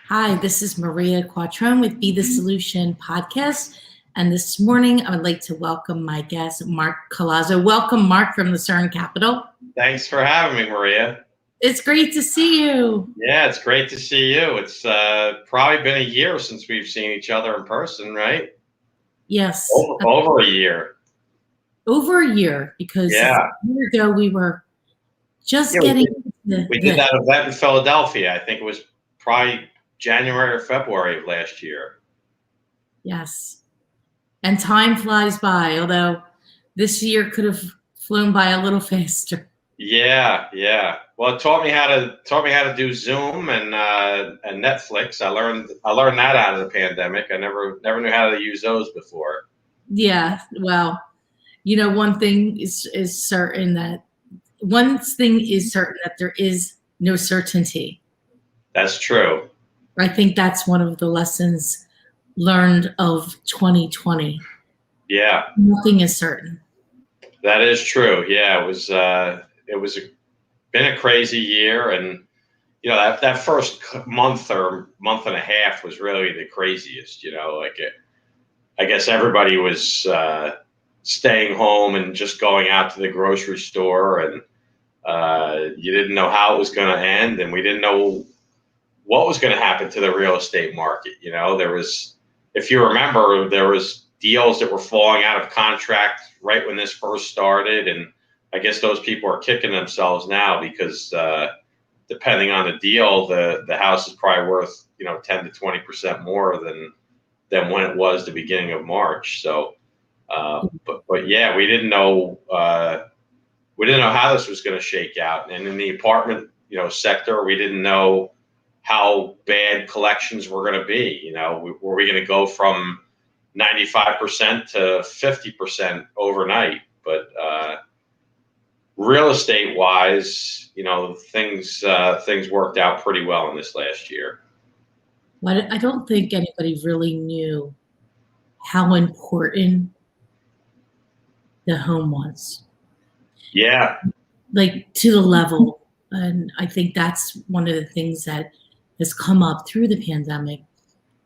Hi, this is Maria Quattrone with Be the Solution podcast. And this morning, I would like to welcome my guest, Mark Callazzo. Welcome, Mark, from the CERN Capital. Thanks for having me, Maria. It's great to see you. Yeah, it's great to see you. It's probably been a year since we've seen each other in person, right? Yes. Over a year. Over a year, because Yeah. a year ago we were just Yeah, getting we did that event in Philadelphia. I think it was probably January or February of last year. Yes. And time flies by, although this year could have flown by a little faster. Yeah. Well, it taught me how to do Zoom and Netflix. I learned that out of the pandemic. I never knew how to use those before. Yeah. Well, one thing is certain that there is no certainty. That's true. I think that's one of the lessons learned of 2020. Yeah. Nothing is certain. That is true. Yeah, been a crazy year, and that first month or month and a half was really the craziest. I guess everybody was staying home and just going out to the grocery store, and you didn't know how it was going to end, and we didn't know what was going to happen to the real estate market. If you remember, there was deals that were falling out of contract right when this first started, and I guess those people are kicking themselves now because depending on the deal, the house is probably worth 10 to 20% more than when it was the beginning of March. So, but yeah, we didn't know how this was going to shake out, and in the apartment sector, we didn't know how bad collections were going to be. Were we going to go from 95% to 50% overnight? But real estate wise, things worked out pretty well in this last year. But I don't think anybody really knew how important the home was. Yeah. Like, to the level. And I think that's one of the things that has come up through the pandemic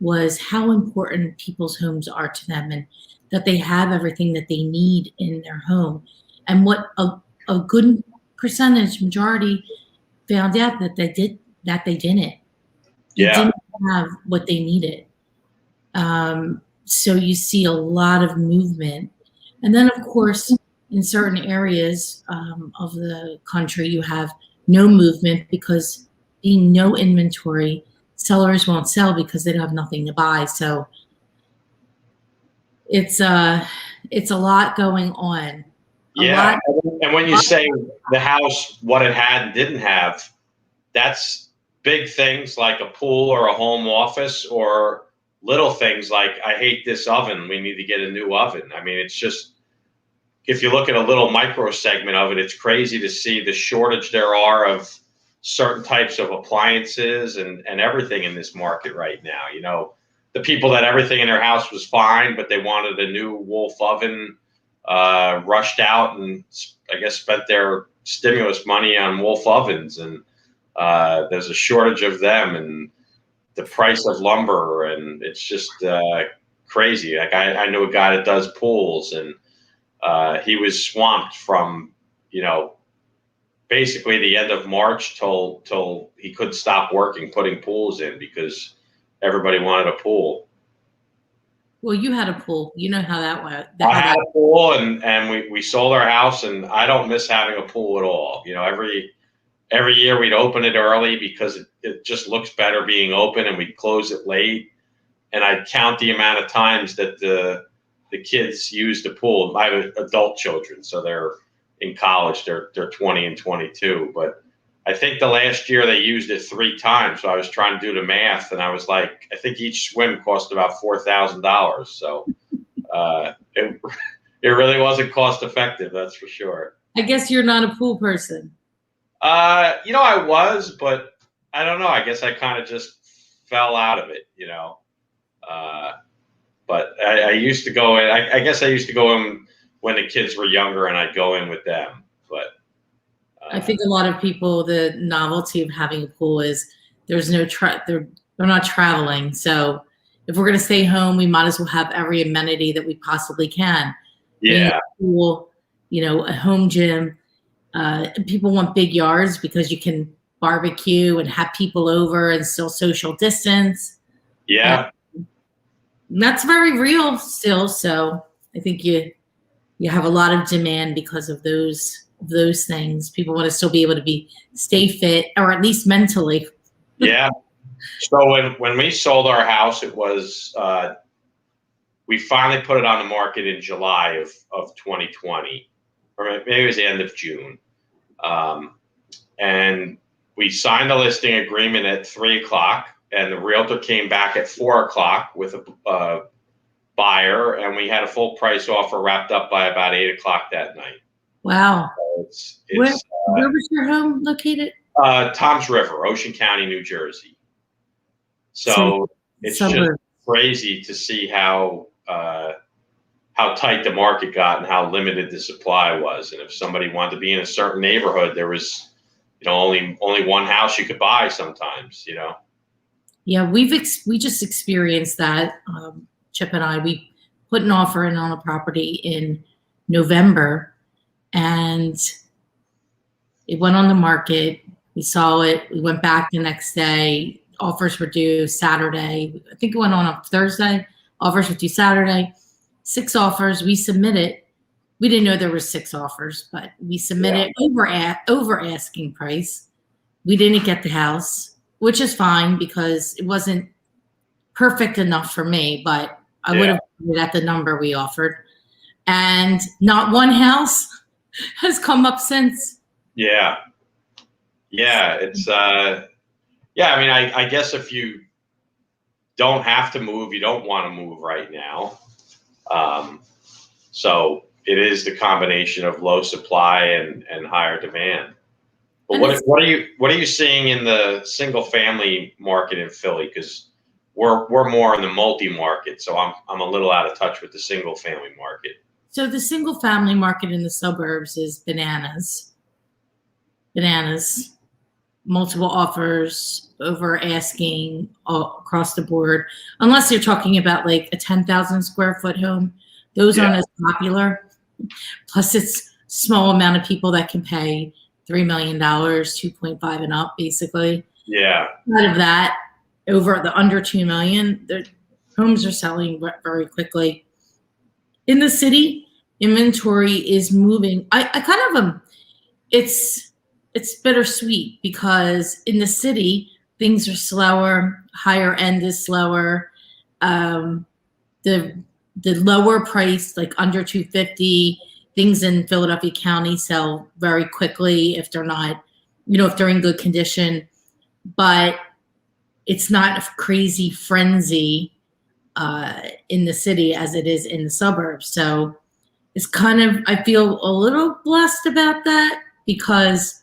was how important people's homes are to them, and that they have everything that they need in their home. And what a good majority found out that they didn't. They didn't have what they needed. So you see a lot of movement. And then, of course, in certain areas of the country, you have no movement because being no inventory, sellers won't sell because they don't have nothing to buy. So it's a lot going on. Yeah, and when you say the house, what it had and didn't have, that's big things like a pool or a home office, or little things like, I hate this oven, we need to get a new oven. I mean, it's just, if you look at a little micro segment of it, it's crazy to see the shortage there are of certain types of appliances and everything in this market right now. The people that everything in their house was fine, but they wanted a new Wolf oven, rushed out and I guess spent their stimulus money on Wolf ovens, and there's a shortage of them, and the price of lumber, and it's just crazy. Like, I know a guy that does pools, and he was swamped from basically the end of March till he couldn't stop working putting pools in because everybody wanted a pool. Well, you had a pool. You know how that went. I had a pool, and we sold our house, and I don't miss having a pool at all. Every year we'd open it early because it just looks better being open, and we'd close it late. And I'd count the amount of times that the kids used the pool. I have adult children, so they're in college. They're 20 and 22. But I think the last year they used it 3 times. So I was trying to do the math, and I was like, I think each swim cost about $4,000. So it really wasn't cost effective, that's for sure. I guess you're not a pool person. I was, but I don't know. I guess I kind of just fell out of it, But I used to go in. I guess I used to go in when the kids were younger, and I'd go in with them. But I think a lot of people, the novelty of having a pool is there's no They're not traveling. So if we're going to stay home, we might as well have every amenity that we possibly can. Yeah. A pool, a home gym. People want big yards because you can barbecue and have people over and still social distance. Yeah. And that's very real still. So I think you have a lot of demand because of those things. People want to still be able to stay fit, or at least mentally. Yeah. So when we sold our house, it was we finally put it on the market in July of 2020, or maybe it was the end of June. And we signed a listing agreement at 3:00, and the realtor came back at 4:00 with a buyer, and we had a full price offer wrapped up by about 8:00 that night. Wow. So where was your home located? Toms River, Ocean County, New Jersey. So it's just crazy to see how tight the market got and how limited the supply was. And if somebody wanted to be in a certain neighborhood, there was, only one house you could buy sometimes, Yeah, we just experienced that. Chip and I, we put an offer in on a property in November, and it went on the market. We saw it. We went back the next day. Offers were due Saturday. I think it went on Thursday. Offers were due Saturday. 6 offers. We submitted. We didn't know there were 6 offers, but we submitted over asking price. We didn't get the house, which is fine because it wasn't perfect enough for me, but I would have put it at the number we offered. And not one house has come up since. Yeah. Yeah. It's, I mean, I guess if you don't have to move, you don't want to move right now. So it is the combination of low supply and higher demand. But what are you seeing in the single family market in Philly? Because we're more in the multi market, so I'm a little out of touch with the single family market. So the single family market in the suburbs is bananas. Multiple offers, over asking all across the board. Unless you're talking about like a 10,000 square foot home, those aren't as popular. Plus, it's small amount of people that can pay $3 million, 2.5 and up, basically. Yeah. Out of that, over the under 2 million, the homes are selling very quickly. In the city, inventory is moving. I kind of it's bittersweet because in the city things are slower, higher end is slower. The lower price, like under 250, things in Philadelphia County sell very quickly if they're not, if they're in good condition. But it's not a crazy frenzy in the city as it is in the suburbs. So it's kind of, I feel a little blessed about that because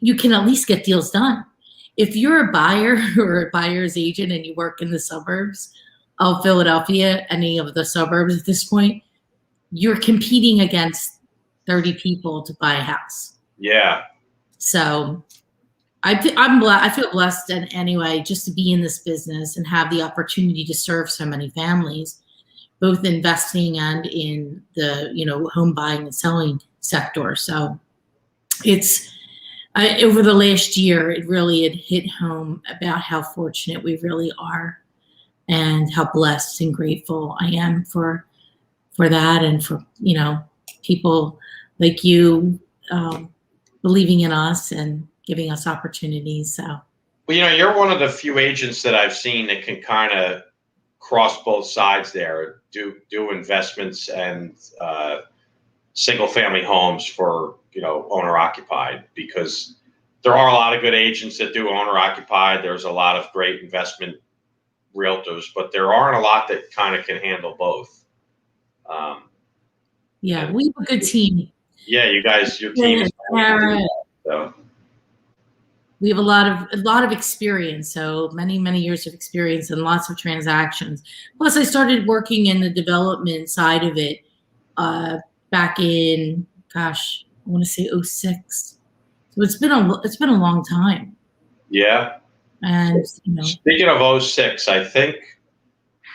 you can at least get deals done. If you're a buyer or a buyer's agent and you work in the suburbs of Philadelphia, any of the suburbs at this point, you're competing against 30 people to buy a house. Yeah. So I feel blessed in anyway just to be in this business and have the opportunity to serve so many families, both investing and in the home buying and selling sector. So it's over the last year, it really had hit home about how fortunate we really are and how blessed and grateful I am for that and for people like you believing in us and giving us opportunities. So, well, you're one of the few agents that I've seen that can kind of cross both sides there, do investments and single family homes for owner occupied, because there are a lot of good agents that do owner occupied. There's a lot of great investment realtors, but there aren't a lot that kind of can handle both. We have a good team. Yeah, your team is so. We have a lot of experience, so many years of experience and lots of transactions. Plus, I started working in the development side of it back in, I want to say 2006. So it's been a long time. Yeah. And Speaking of '06, I think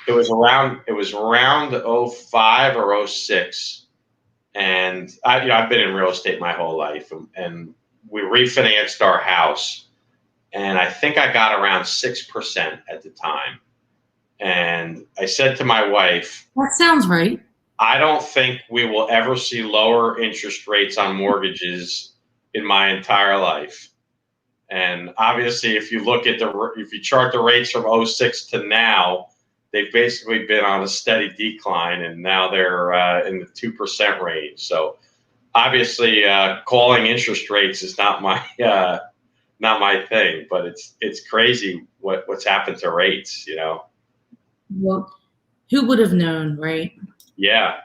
it was around '05 or '06, and I've been in real estate my whole life, and we refinanced our house, and I think I got around 6% at the time. And I said to my wife, that sounds right. I don't think we will ever see lower interest rates on mortgages in my entire life. And obviously, if you chart the rates from '06 to now, they've basically been on a steady decline, and now they're in the 2% range. So obviously, calling interest rates is not my thing, but it's crazy what's happened to rates. Well, who would have known, right? Yeah,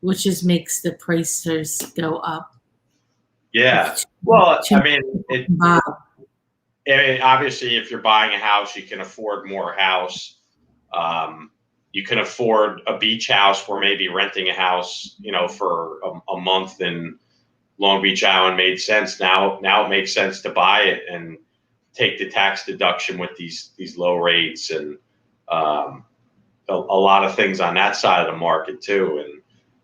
Which just makes the prices go up. yeah. It's Well, too I mean, wow. obviously, if you're buying a house, you can afford more house. You can afford a beach house, where maybe renting a house, for a month in Long Beach Island made sense. Now it makes sense to buy it and take the tax deduction with these low rates, and a lot of things on that side of the market too. And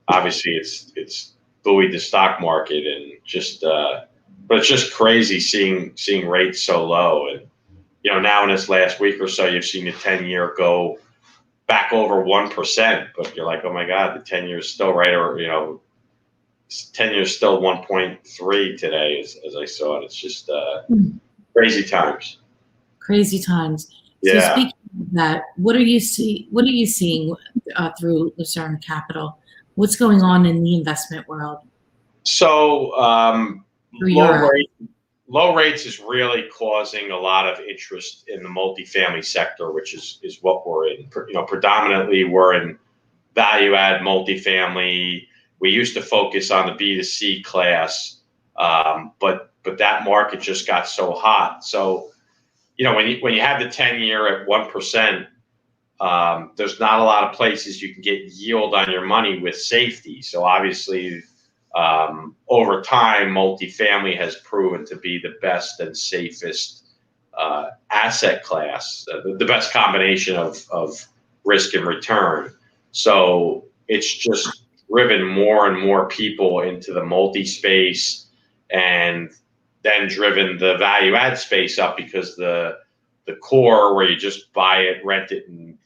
obviously, it's buoyed the stock market, and but it's just crazy seeing rates so low. And now in this last week or so, you've seen the 10-year go back over 1%, but you're like, oh my God, the 10 years still right, or 10 years still 1.3 today, as I saw it. It's just crazy times. Crazy times. So Yeah. speaking of that, what are you seeing through Lucerne Capital? What's going on in the investment world? So Through your low rates is really causing a lot of interest in the multifamily sector, which is what we're in. Predominantly we're in value add multifamily. We used to focus on the B2C class, but that market just got so hot. So when you have the 10-year at 1%, there's not a lot of places you can get yield on your money with safety. So obviously, over time, multifamily has proven to be the best and safest asset class, the best combination of risk and return. So it's just driven more and more people into the multi space, and then driven the value add space up, because the core, where you just buy it, rent it, and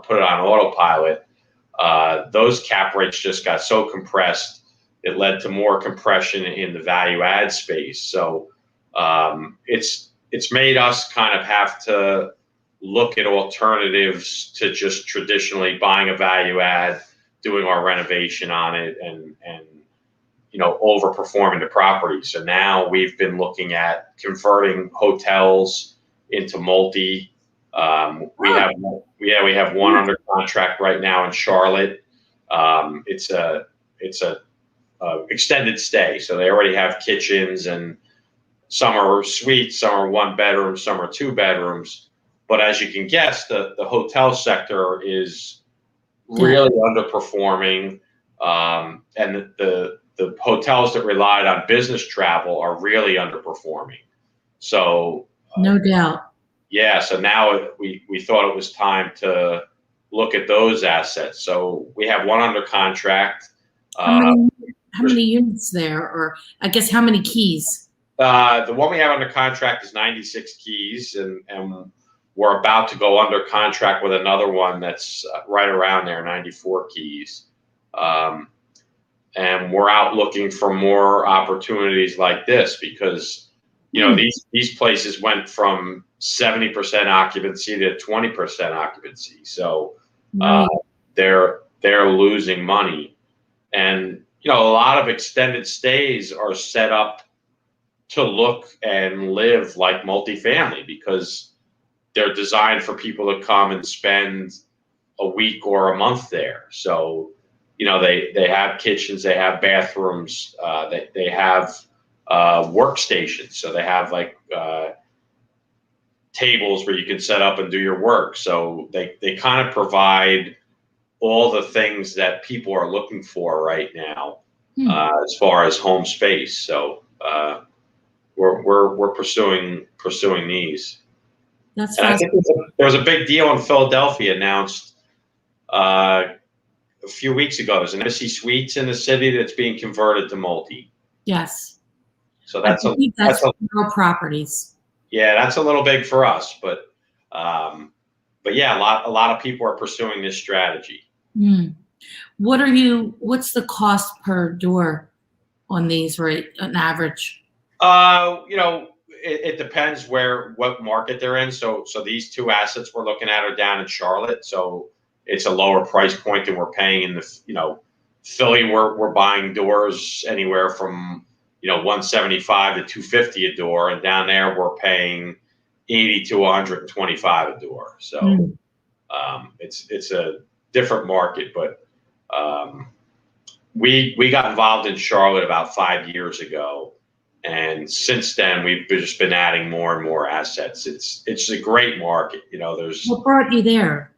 put it on autopilot, those cap rates just got so compressed. It led to more compression in the value add space. So it's made us kind of have to look at alternatives to just traditionally buying a value add, doing our renovation on it, and overperforming the property. So now we've been looking at converting hotels into multi. We have one under contract right now in Charlotte. It's a extended stay, so they already have kitchens, and some are suites, some are one bedroom, some are two bedrooms. But as you can guess, the hotel sector is really underperforming, and the hotels that relied on business travel are really underperforming. So no doubt. Yeah, so now we thought it was time to look at those assets. So we have one under contract. How many units there, or I guess how many keys? The one we have under contract is 96 keys, and we're about to go under contract with another one that's right around there, 94 keys. And we're out looking for more opportunities like this, because these places went from 70% occupancy to 20% occupancy. So they're losing money, and a lot of extended stays are set up to look and live like multifamily, because they're designed for people to come and spend a week or a month there. So they have kitchens, they have bathrooms, they have workstations. So they have tables where you can set up and do your work. So they kind of provide all the things that people are looking for right now, as far as home space. So we're pursuing these. That's And I think fascinating. there was a big deal in Philadelphia announced a few weeks ago. There's an Embassy Suites in the city that's being converted to multi. Yes. So I that's believe that's that's a real properties. yeah, that's a little big for us, um, but yeah, a lot of people are pursuing this strategy. Hmm. What's the cost per door on these, right, on average? It depends what market they're in. So these two assets we're looking at are down in Charlotte, so it's a lower price point than we're paying in Philly. We're buying doors anywhere from 175 to 250 a door, and down there we're paying 80 to 125 a door. So Hmm. it's a different market, but um, we got involved in Charlotte about 5 years ago, and since then we've just been adding more and more assets. It's a great market. There's What brought you there?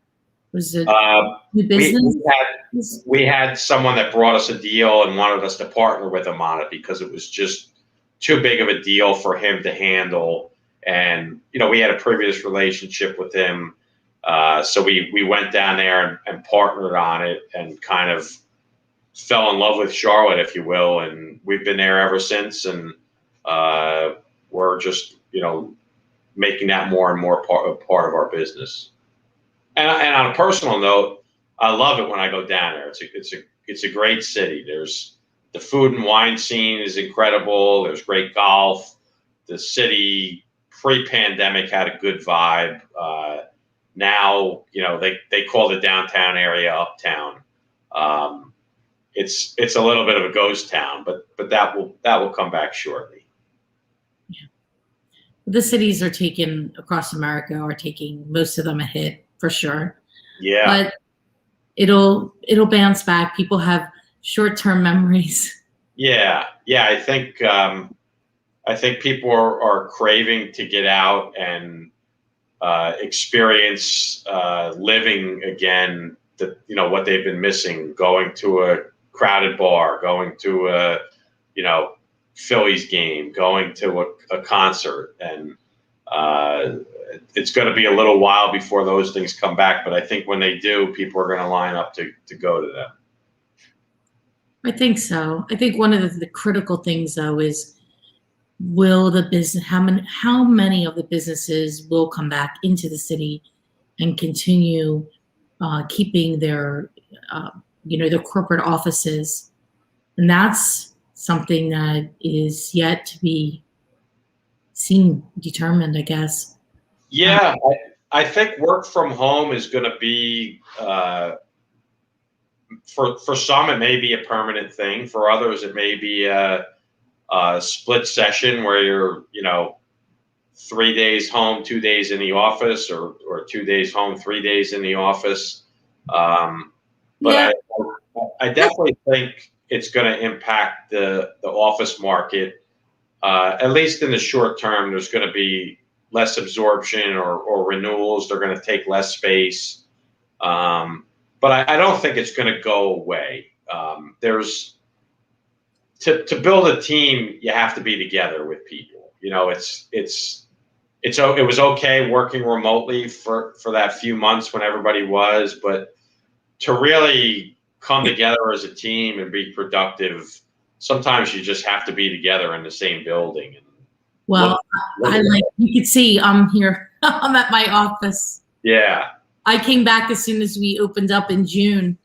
Was it uh, new we business? we had someone that brought us a deal and wanted us to partner with him on it because it was just too big of a deal for him to handle. And we had a previous relationship with him, so we went down there and partnered on it and kind of fell in love with Charlotte, if you will, and we've been there ever since. And we're just making that more and more part of our business. And on a personal note, I love it when I go down there. It's a great city. There's the food and wine scene is incredible. There's great golf. The city pre-pandemic had a good vibe. Now they call the downtown area uptown. Um, it's a little bit of a ghost town, but that will come back shortly. Yeah. The cities are taking across America are taking most of them a hit for sure, Yeah, but it'll bounce back. People have short-term memories. yeah. I think people are craving to get out and experience living again. What they've been missing, going to a crowded bar, going to a you know Phillies game, going to a concert, and uh, it's going to be a little while before those things come back. But I think when they do, people are going to line up to go to them. I think so. I think one of the critical things though is will the business how many of the businesses will come back into the city and continue keeping their their corporate offices, and that's something that is yet to be seen, determined, I guess. Yeah, I think work from home is going to be for some it may be a permanent thing. For others, it may be a split session where you're 3 days home, 2 days in the office, or 2 days home, 3 days in the office. But Yeah. I definitely think it's going to impact the office market. At least in the short term, there's going to be less absorption or renewals. They're going to take less space. But I don't think it's going to go away. There's to build a team, you have to be together with people. It was okay working remotely for that few months when everybody was, but to really come together as a team and be productive, sometimes you just have to be together in the same building. And Well, look you could see I'm here. I'm at my office. yeah, I came back as soon as we opened up in June,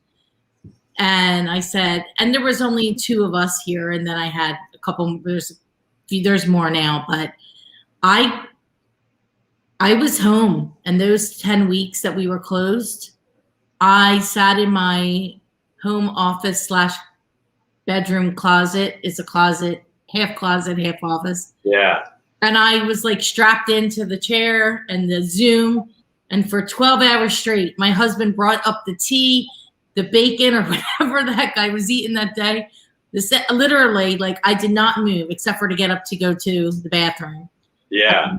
and I said, and there was only two of us here, and then I had a couple. There's more now, but I I was home, and those 10 weeks that we were closed, I sat in my home office slash bedroom closet. It's a closet, half office. yeah, And I was like strapped into the chair and the Zoom. And for 12 hours straight, my husband brought up the tea, the bacon, or whatever the heck I was eating that day. Literally, like I did not move except for to get up to go to the bathroom. yeah.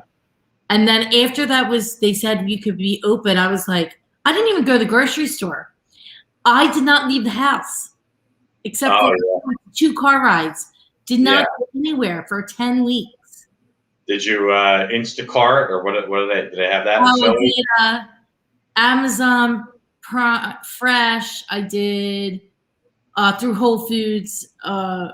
And then after that they said you could be open. I was like, I didn't even go to the grocery store. I did not leave the house except Oh for 2 car rides. Did yeah, not go anywhere for 10 weeks. Did you Instacart or what? What do they have that in Oh, I Philly? did Amazon Fresh. I did through Whole Foods. I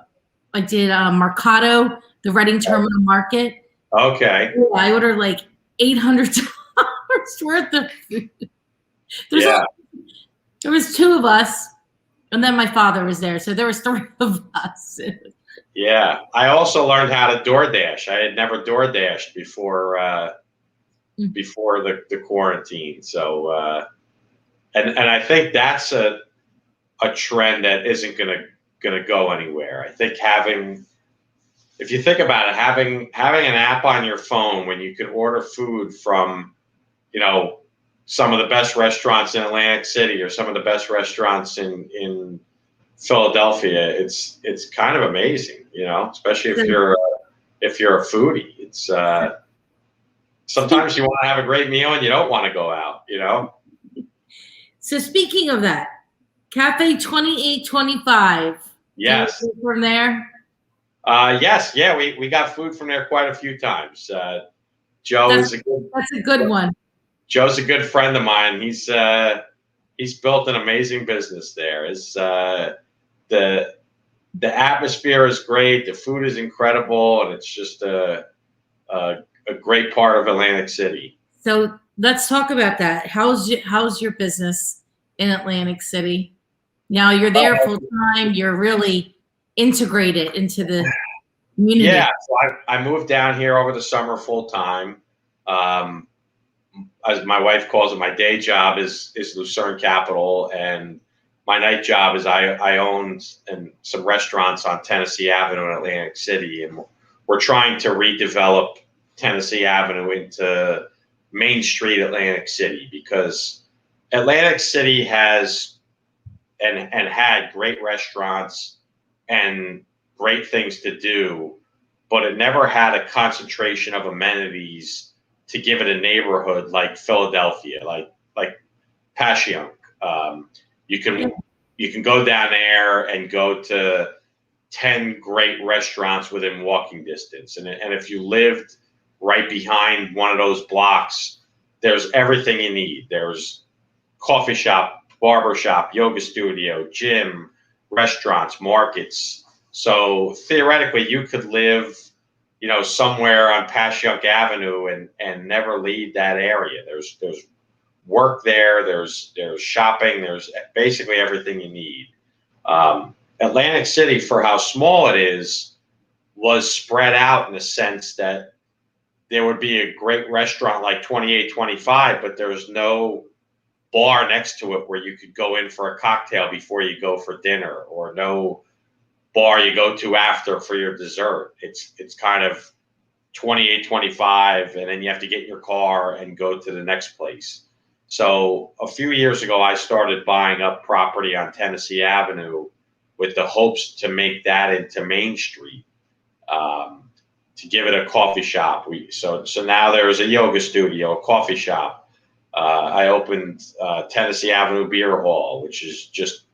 did Mercado, the Reading Terminal Market. Okay. Yeah, I ordered like $800 worth of food. There's Yeah. there was two of us, and then my father was there, so there was three of us. Yeah. I also learned how to DoorDash. I had never DoorDashed before the quarantine. So and I think that's a trend that isn't gonna go anywhere. I think if you think about it, having an app on your phone when you can order food from, you know, some of the best restaurants in Atlantic City or some of the best restaurants in Philadelphia, it's kind of amazing, you know, especially if you're a foodie. It's sometimes you want to have a great meal and you don't want to go out, you know. So speaking of that, Cafe 2825. Do you Yes. go from there? Yes, yeah, we got food from there quite a few times. Joe That's is a good that's a good one. Joe's a good friend of mine. He's built an amazing business there. The the atmosphere is great. The food is incredible, and it's just a great part of Atlantic City. So let's talk about that. How's your business in Atlantic City? Now you're there full time. You're really integrated into the community. Yeah, so I moved down here over the summer full time. Um, as my wife calls it, my day job is Lucerne Capital, and my night job is I own some restaurants on Tennessee Avenue in Atlantic City, and we're trying to redevelop Tennessee Avenue into Main Street Atlantic City, because Atlantic City has and had great restaurants and great things to do, but it never had a concentration of amenities to give it a neighborhood like Philadelphia, like Passyunk. Um, you can you can go down there and go to 10 great restaurants within walking distance, and if you lived right behind one of those blocks, there's everything you need. There's coffee shop, barber shop, yoga studio, gym, restaurants, markets. So theoretically, you could live, you know, somewhere on Passyunk Avenue and never leave that area. There's work there. There's shopping. There's basically everything you need. Atlantic City, for how small it is, was spread out in the sense that there would be a great restaurant like 2825, but there's no bar next to it where you could go in for a cocktail before you go for dinner, or no bar you go to after for your dessert. It's kind of 2825, and then you have to get in your car and go to the next place. So a few years ago, I started buying up property on Tennessee Avenue with the hopes to make that into Main Street, to give it a coffee shop. So now there is a yoga studio, a coffee shop. I opened Tennessee Avenue Beer Hall, which is just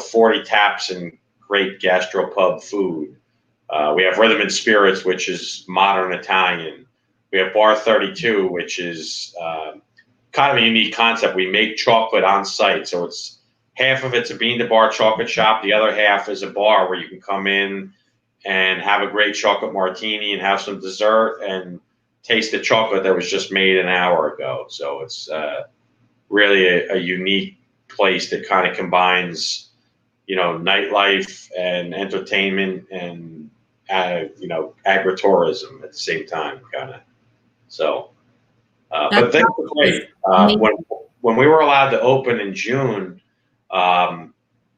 40 taps and great gastropub food. We have Rhythm and Spirits, which is modern Italian. We have Bar 32, which is kind of a unique concept. We make chocolate on site, so it's half of it's a bean to bar chocolate shop. The other half is a bar where you can come in and have a great chocolate martini and have some dessert and taste the chocolate that was just made an hour ago. So it's really a unique place that kind of combines, nightlife and entertainment and agritourism at the same time, kind of. So, but things are great. When we were allowed to open in June,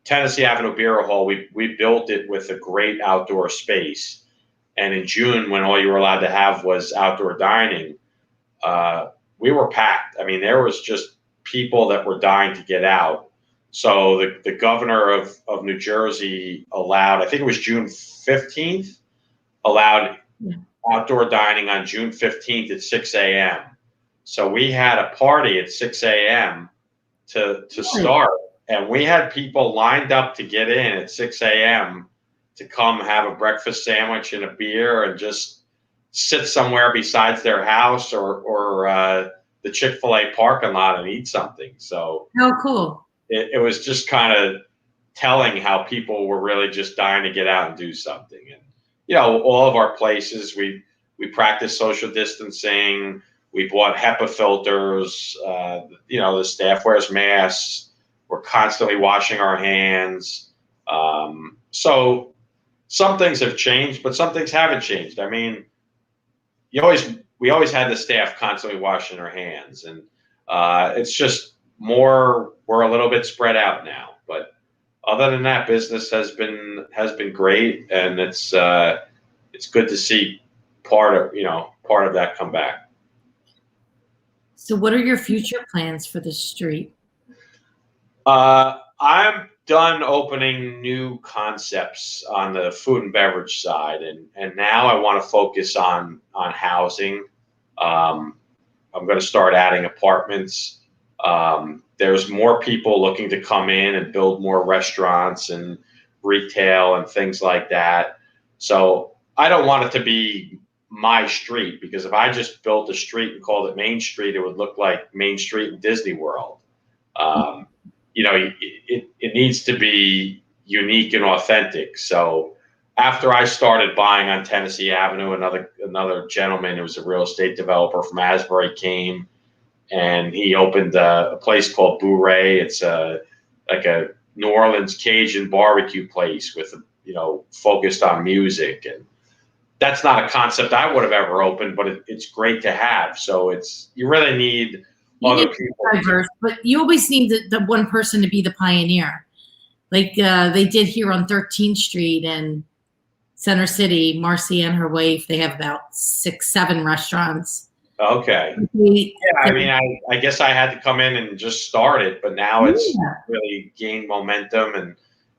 Tennessee Avenue Beer Hall, we built it with a great outdoor space. And in June, when all you were allowed to have was outdoor dining, we were packed. I mean, there was just people that were dying to get out. So the governor of New Jersey allowed, I think it was June 15th, allowed outdoor dining on June 15th at 6 a.m. So we had a party at 6 a.m. to start. And we had people lined up to get in at 6 a.m. to come have a breakfast sandwich and a beer and just sit somewhere besides their house or the Chick-fil-A parking lot and eat something. So Oh, cool. it was just kind of telling how people were really just dying to get out and do something. And all of our places, we practice social distancing. We bought HEPA filters. The staff wears masks. We're constantly washing our hands. So some things have changed, but some things haven't changed. I mean, we always had the staff constantly washing their hands, and it's just more. We're a little bit spread out now, but other than that, business has been great, and it's good to see part of that come back. So, what are your future plans for the street? I'm done opening new concepts on the food and beverage side, and now I want to focus on housing. I'm going to start adding apartments. There's more people looking to come in and build more restaurants and retail and things like that. So I don't want it to be my street, because if I just built a street and called it Main Street, it would look like Main Street in Disney World. It needs to be unique and authentic. So after I started buying on Tennessee Avenue, another gentleman who was a real estate developer from Asbury came, and he opened a place called Bourrée. It's like a New Orleans Cajun barbecue place with focused on music, and that's not a concept I would have ever opened, but it's great to have. So you really need other people. Diverse, but you always need the one person to be the pioneer, like they did here on 13th Street and Center City. Marcy and her wife, they have about 6-7 restaurants. Okay. I mean, I guess I had to come in and just start it, but now it's really gained momentum, and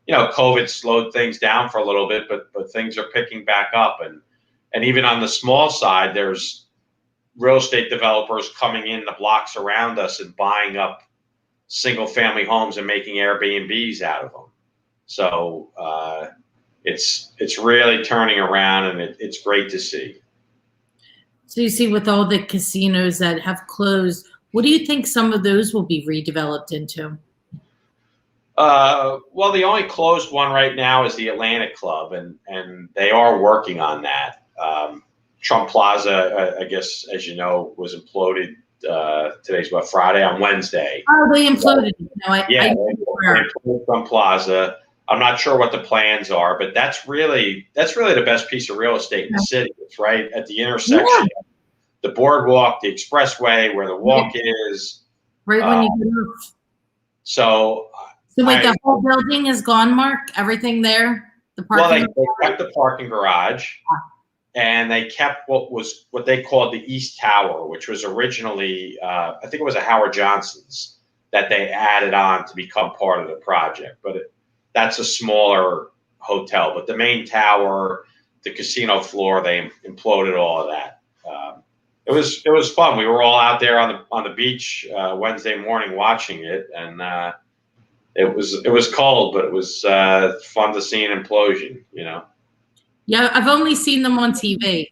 COVID slowed things down for a little bit, but things are picking back up, and even on the small side, there's real estate developers coming in the blocks around us and buying up single family homes and making Airbnbs out of them. So it's really turning around, and it's great to see. So you see, with all the casinos that have closed, what do you think some of those will be redeveloped into? Well, the only closed one right now is the Atlantic Club, and they are working on that. Trump Plaza, I guess, as you know, was imploded. Today's Friday? On Wednesday. Oh, they imploded. They imploded Trump Plaza. I'm not sure what the plans are, but that's really the best piece of real estate in the city. It's right at the intersection, the boardwalk, the expressway, where the walk is. Right when you get off. So wait, the whole building is gone, Mark? Everything there? The parking? Well, they kept the parking garage, and they kept what they called the East Tower, which was originally, I think it was a Howard Johnson's that they added on to become part of the project. But that's a smaller hotel. But the main tower, the casino floor, they imploded all of that. It was fun. We were all out there on the beach Wednesday morning watching it, and it was cold, but it was fun to see an implosion. Yeah, I've only seen them on TV.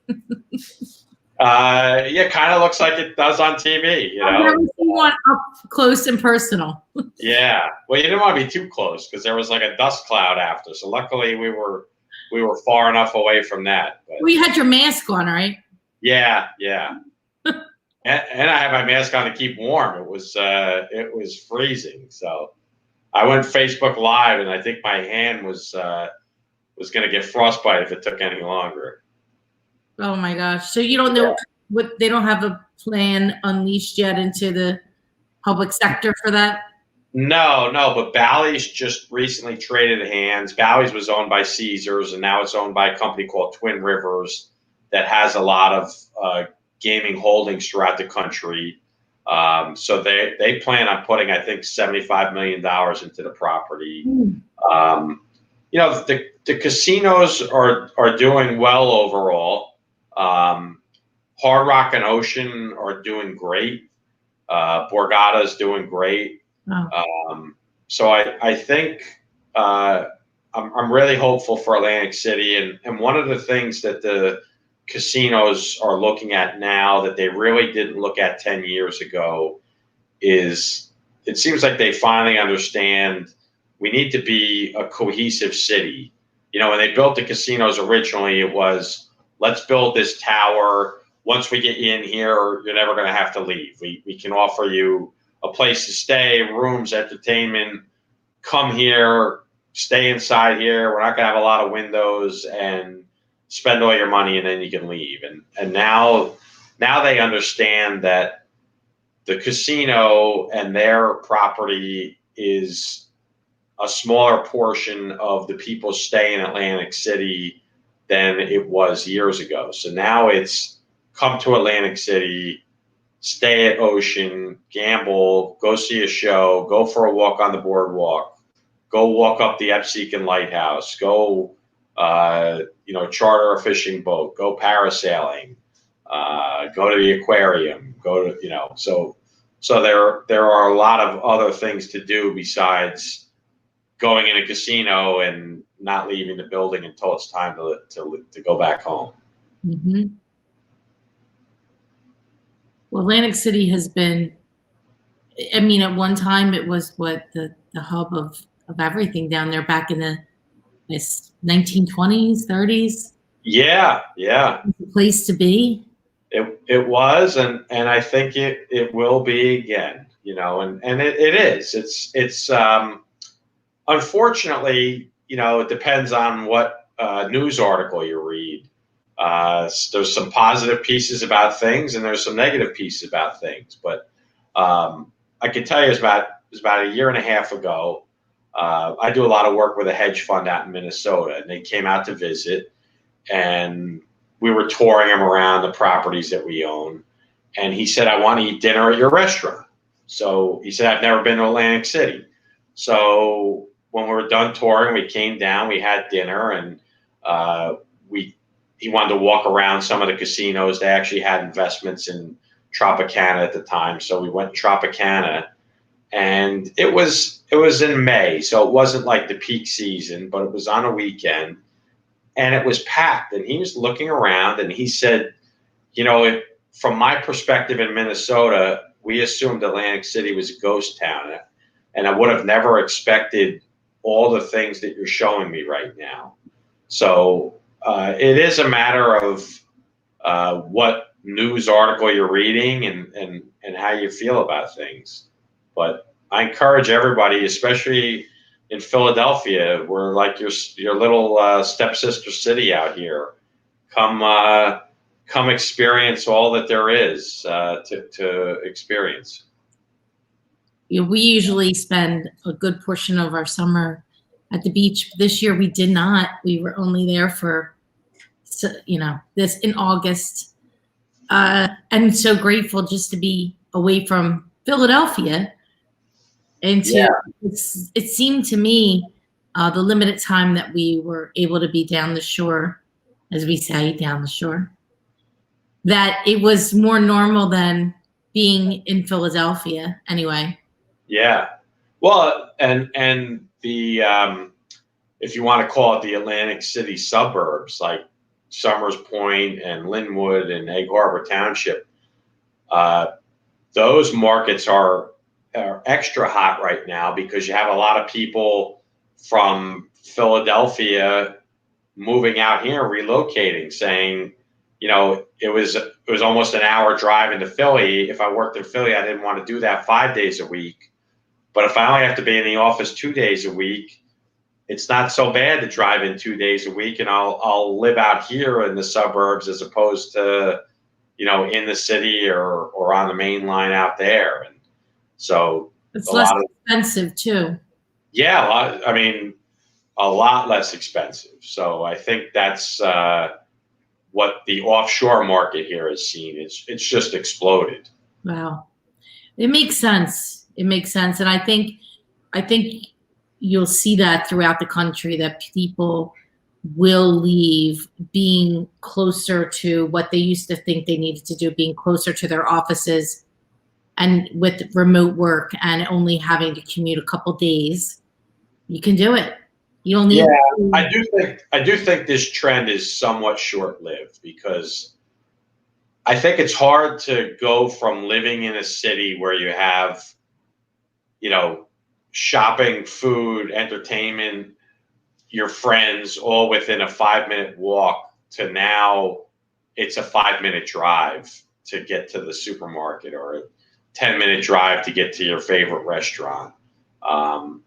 Kind of looks like it does on TV. I've never seen one up close and personal. Yeah, well, you didn't want to be too close because there was like a dust cloud after. So luckily, we were far enough away from that. But, well, you had your mask on, right? Yeah. and I had my mask on to keep warm. It was freezing. So I went Facebook Live, and I think my hand was going to get frostbite if it took any longer. Oh my gosh! So you don't know what they don't have a plan unleashed yet into the public sector for that? No, but Bally's just recently traded hands. Bally's was owned by Caesars, and now it's owned by a company called Twin Rivers that has a lot of gaming holdings throughout the country. So they plan on putting, I think, $75 million into the property. The casinos are doing well overall. Hard Rock and Ocean are doing great. Borgata's doing great. Oh. So I think I'm really hopeful for Atlantic City. And one of the things that the casinos are looking at now that they really didn't look at 10 years ago is it seems like they finally understand we need to be a cohesive city. You know, when they built the casinos originally, it was let's build this tower. Once we get you in here, you're never going to have to leave. We can offer you a place to stay, rooms, entertainment. Come here, stay inside here. We're not going to have a lot of windows and spend all your money and then you can leave. And now they understand that the casino and their property is a smaller portion of the people staying in Atlantic City than it was years ago. So now it's come to Atlantic City, stay at Ocean, gamble, go see a show, go for a walk on the boardwalk, go walk up the Epseekin Lighthouse, go, charter a fishing boat, go parasailing, go to the aquarium, go to, so there are a lot of other things to do besides going in a casino and not leaving the building until it's time to go back home. Mm-hmm. Well, Atlantic City has been, I mean, at one time it was the hub of everything down there back in the 1920s, 30s. Yeah. The place to be. It was, and I think it will be again, and it is. It's unfortunately, it depends on what news article you read. There's some positive pieces about things, and there's some negative pieces about things. But I can tell you, it was about a year and a half ago. I do a lot of work with a hedge fund out in Minnesota, and they came out to visit, and we were touring him around the properties that we own. And he said, I want to eat dinner at your restaurant. So he said, I've never been to Atlantic City. So when we were done touring, we came down, we had dinner, and he wanted to walk around some of the casinos. They actually had investments in Tropicana at the time. So we went to Tropicana, and it was in May. So it wasn't like the peak season, but it was on a weekend. And it was packed, and he was looking around, and he said, from my perspective in Minnesota, we assumed Atlantic City was a ghost town, and I would have never expected all the things that you're showing me right now. So it is a matter of what news article you're reading and how you feel about things. But I encourage everybody, especially in Philadelphia, we're like your little stepsister city out here. Come experience all that there is to experience. We usually spend a good portion of our summer at the beach. This year we did not. We were only there for, this in August. And so grateful just to be away from Philadelphia. And it seemed to me the limited time that we were able to be down the shore, as we say, down the shore, that it was more normal than being in Philadelphia anyway. Yeah. Well, and the if you want to call it the Atlantic City suburbs, like Summers Point and Linwood and Egg Harbor Township, those markets are extra hot right now because you have a lot of people from Philadelphia moving out here, relocating, saying, it was almost an hour drive into Philly. If I worked in Philly, I didn't want to do that 5 days a week. But if I only have to be in the office 2 days a week, it's not so bad to drive in 2 days a week, and I'll live out here in the suburbs as opposed to, in the city or on the main line out there. And so it's less expensive too. Yeah, a lot less expensive. So I think that's what the offshore market here has seen. It's just exploded. Wow, it makes sense. It makes sense, and I think you'll see that throughout the country, that people will leave being closer to what they used to think they needed to do, being closer to their offices, and with remote work and only having to commute a couple days, you can do it. You don't Yeah, need. I do think this trend is somewhat short-lived because I think it's hard to go from living in a city where you have, you know, shopping, food, entertainment, your friends all within a 5-minute walk to now it's a 5-minute drive to get to the supermarket or a 10-minute drive to get to your favorite restaurant. Um,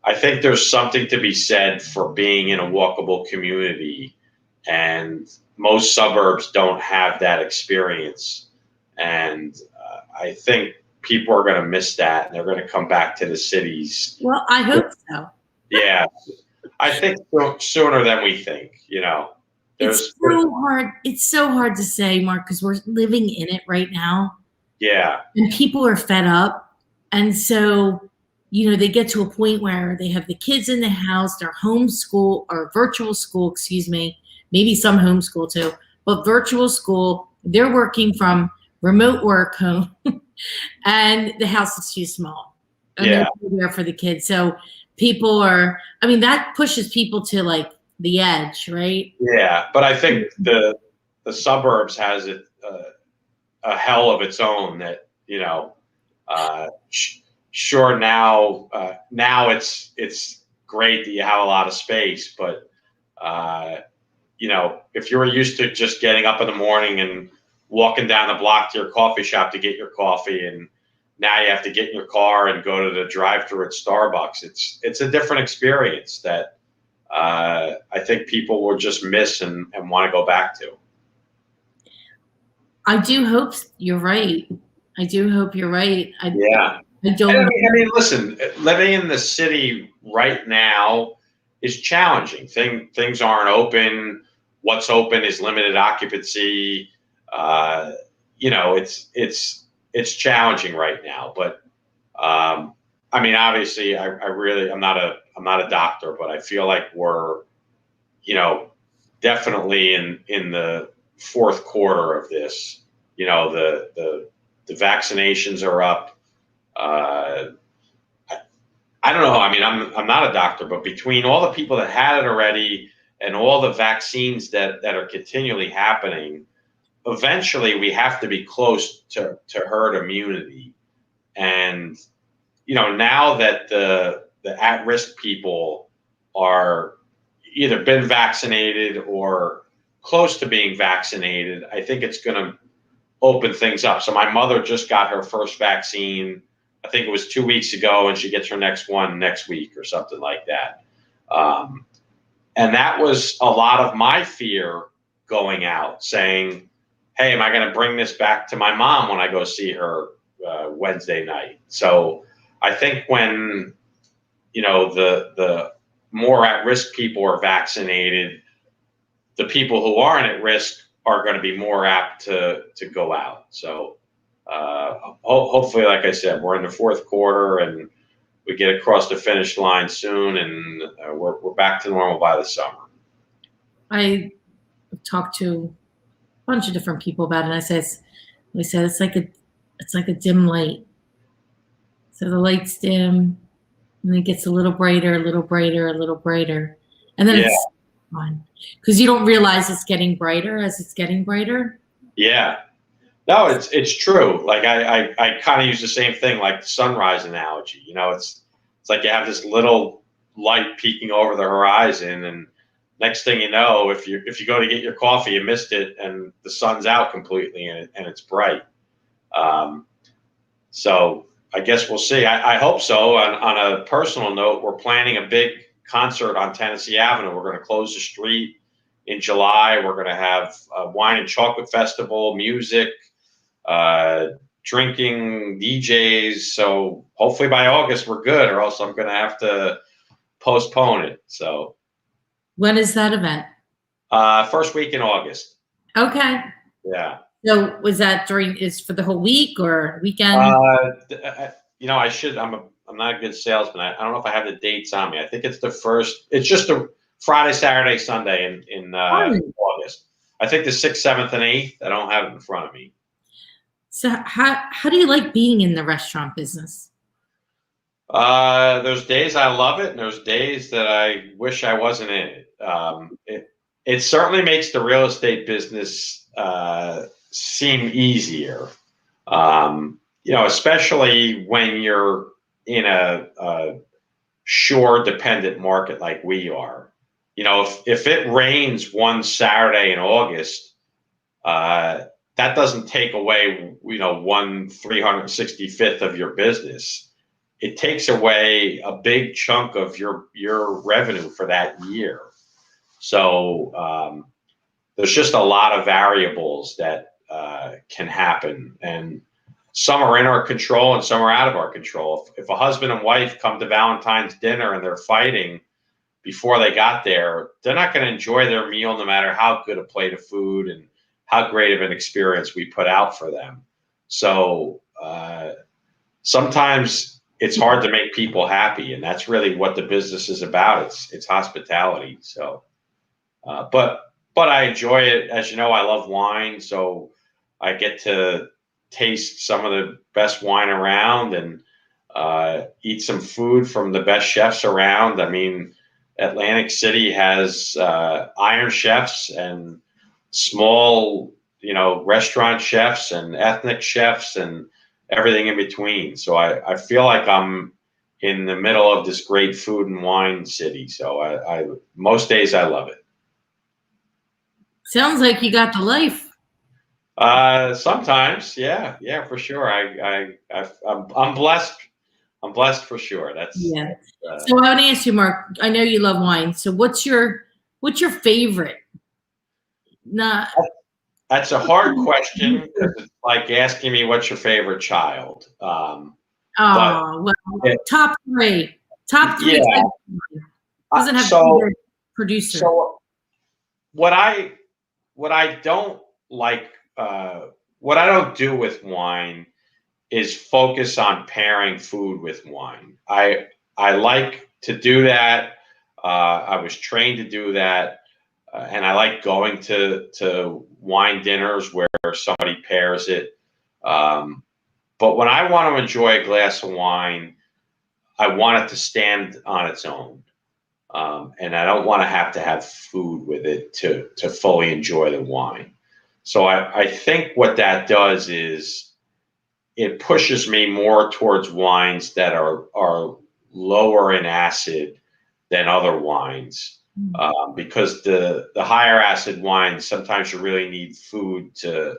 I think there's something to be said for being in a walkable community, and most suburbs don't have that experience. And I think people are going to miss that, and they're going to come back to the cities. Well, I hope so. Yeah, I think sooner than we think. You know, It's there's so hard. It's so hard to say, Mark, because we're living in it right now, yeah, and people are fed up. And so, they get to a point where they have the kids in the house, they're homeschool or virtual school, excuse me, maybe some homeschool too, but virtual school, they're working from remote work home, and the house is too small. And yeah, they're there for the kids. So that pushes people to like the edge, right? yeah. But I think the suburbs has a hell of its own that sure now it's great that you have a lot of space, but uh, if you were used to just getting up in the morning and walking down the block to your coffee shop to get your coffee, and now you have to get in your car and go to the drive-thru at Starbucks, it's a different experience that I think people will just miss and want to go back to. I do hope you're right. I do hope you're right. Yeah. I I don't. mean, listen, living in the city right now is challenging. Things aren't open. What's open is limited occupancy. Uh, it's challenging right now. But I mean, obviously, I'm not a doctor, but I feel like we're, definitely in the fourth quarter of this. The vaccinations are up. Uh, I don't know. I mean, I'm not a doctor, but between all the people that had it already and all the vaccines that are continually happening, eventually we have to be close to herd immunity. And now that the at-risk people are either been vaccinated or close to being vaccinated, I think it's going to open things up. So my mother just got her first vaccine. I think it was 2 weeks ago, and she gets her next one next week or something like that. And that was a lot of my fear going out, saying, "Hey, am I going to bring this back to my mom when I go see her Wednesday night?" So I think when the more at-risk people are vaccinated, the people who aren't at risk are going to be more apt to go out. So hopefully, like I said, we're in the fourth quarter and we get across the finish line soon, and we're back to normal by the summer. I talked to a bunch of different people about it, and I said it's like a dim light. So the light's dim, and it gets a little brighter, a little brighter, a little brighter, and then Yeah. it's on because you don't realize it's getting brighter as it's getting brighter. Yeah. No, it's true. Like I kind of use the same thing, like the sunrise analogy. It's like you have this little light peeking over the horizon, and next thing you know, if you go to get your coffee, you missed it, and the sun's out completely, and it's bright. So I guess we'll see. I hope so. On a personal note, we're planning a big concert on Tennessee Avenue. We're going to close the street in July. We're going to have a wine and chocolate festival, music, drinking, DJs. So hopefully by August we're good, or else I'm going to have to postpone it. So When is that event? first week in August. Okay. Yeah. So was that is for the whole week or weekend? I should. I'm not a good salesman. I don't know if I have the dates on me. I think it's the first. It's just a Friday, Saturday, Sunday in August. I think the 6th, 7th, and 8th. I don't have it in front of me. So how do you like being in the restaurant business? There's days I love it, and there's days that I wish I wasn't in it. It certainly makes the real estate business seem easier. Especially when you're in a shore dependent market like we are. If it rains one Saturday in August, uh, that doesn't take away, 1/365th of your business. It takes away a big chunk of your revenue for that year. So there's just a lot of variables that can happen, and some are in our control and some are out of our control. If a husband and wife come to Valentine's dinner and they're fighting before they got there, they're not going to enjoy their meal no matter how good a plate of food and how great of an experience we put out for them. So sometimes it's hard to make people happy, and that's really what the business is about. It's hospitality. So, but I enjoy it. As you know, I love wine, so I get to taste some of the best wine around and eat some food from the best chefs around. I mean, Atlantic City has iron chefs and small, restaurant chefs and ethnic chefs and everything in between. So I feel like I'm in the middle of this great food and wine city. So I most days I love it. Sounds like you got the life. Sometimes, yeah, for sure. I'm blessed. I'm blessed for sure. Yeah. So I want to ask you, Mark. I know you love wine. So what's your favorite? Not. That's a hard question because it's like asking me what's your favorite child. Oh well, top three. Top three. Yeah. Doesn't have to be a producer. So what I don't like, what I don't do with wine is focus on pairing food with wine. I like to do that. I was trained to do that, and I like going to wine dinners where somebody pairs it. But when I want to enjoy a glass of wine, I want it to stand on its own, and I don't want to have food with it to fully enjoy the wine. So I think what that does is it pushes me more towards wines that are lower in acid than other wines, because the higher acid wines, sometimes you really need food to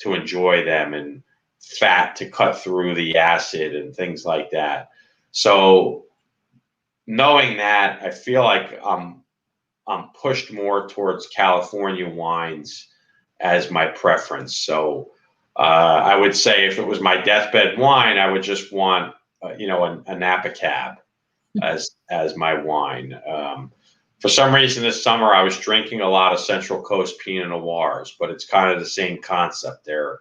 enjoy them, and fat to cut through the acid and things like that. So knowing that, I feel like I'm pushed more towards California wines as my preference. So I would say if it was my deathbed wine, I would just want a Napa Cab as my wine. For some reason this summer I was drinking a lot of Central Coast Pinot Noirs, but it's kind of the same concept. They're